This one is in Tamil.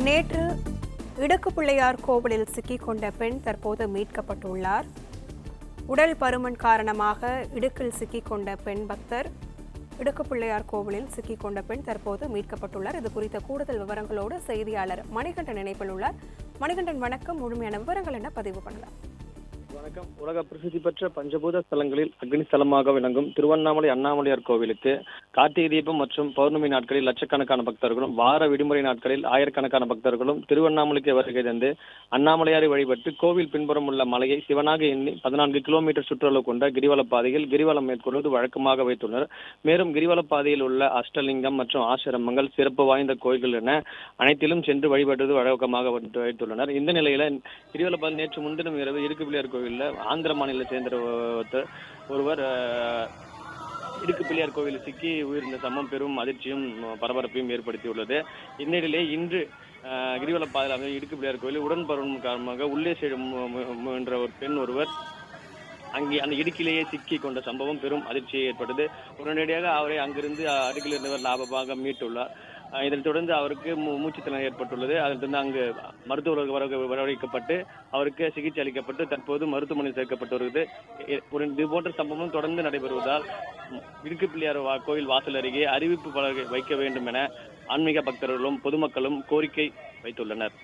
நேற்று இடுக்கு பிள்ளையார் கோவிலில் சிக்கிக் கொண்ட பெண் தற்போது மீட்கப்பட்டுள்ளார். உடல் பருமன் காரணமாக இடுக்கில் சிக்கிக் கொண்ட பெண் பக்தர் இடுக்கு பிள்ளையார் கோவிலில் சிக்கிக் கொண்ட பெண் தற்போது மீட்கப்பட்டுள்ளார். இது குறித்த கூடுதல் விவரங்களோடு செய்தியாளர் மணிகண்டன் இணைப்பில் உள்ளார். மணிகண்டன் வணக்கம். முழுமையான விவரங்கள் என்ன பதிவு பண்ணலாம்? வணக்கம். உலக பிரசித்தி பெற்ற பஞ்சபூத ஸ்தலங்களில் அக்னி ஸ்தலமாக விளங்கும் திருவண்ணாமலை அண்ணாமலையார் கோவிலுக்கு கார்த்திகை தீபம் மற்றும் பௌர்ணமி நாட்களில் லட்சக்கணக்கான பக்தர்களும், வார விடுமுறை நாட்களில் ஆயிரக்கணக்கான பக்தர்களும் திருவண்ணாமலைக்கு வருகை தந்து அண்ணாமலையாரை வழிபட்டு கோவில் பின்புறம் உள்ள மலையை சிவனாக எண்ணி 14 கிலோமீட்டர் சுற்றளவு கொண்ட கிரிவல பாதையில் கிரிவலம் மேற்கொள்வது வழக்கமாக வைத்துள்ளனர். மேலும் கிரிவல பாதையில் உள்ள அஷ்டலிங்கம் மற்றும் ஆசிரமங்கள், சிறப்பு வாய்ந்த கோயில்கள் என அனைத்திலும் சென்று வழிபடுவது வழக்கமாக வைத்துள்ளனர். இந்த நிலையில கிரிவல பாதை நேற்று முன்தினம் இரவு இடுக்கு பிள்ளையார் கோவில் ஆந்திர மாநிலத்தை சேர்ந்த ஒருவர் இடுக்கு பிள்ளையார் கோவிலில் சிக்கி உயிர்ந்த சம்பவம் பெரும் அதிர்ச்சியும் பரபரப்பையும் ஏற்படுத்தியுள்ளது. இந்நிலையிலே இன்று கிரிவல பாதையில் இடுக்கு பிள்ளையார் கோவில் உடன்பருவம் காரணமாக உள்ளே என்ற ஒரு பெண் ஒருவர் அங்கே அந்த இடுக்கிலேயே சிக்கி கொண்ட சம்பவம் பெரும் அதிர்ச்சியை ஏற்பட்டது. உடனடியாக அவரை அங்கிருந்து அருகில் இருந்தவர் லாபமாக மீட்டுள்ளார். இதனைத் தொடர்ந்து அவருக்கு மூச்சுத்திணறல் ஏற்பட்டுள்ளது. அதனைத் தொடர்ந்து அங்கு மருத்துவர்கள் வரவழைக்கப்பட்டு அவருக்கு சிகிச்சை அளிக்கப்பட்டு தற்போது மருத்துவமனையில் சேர்க்கப்பட்டு வருகிறது. இது போன்ற சம்பவம் தொடர்ந்து நடைபெறுவதால் இடுக்கு பிள்ளையார் கோயில் வாசல் அருகே அறிவிப்பு பலகை வைக்க வேண்டும் என ஆன்மீக பக்தர்களும் பொதுமக்களும் கோரிக்கை வைத்துள்ளனர்.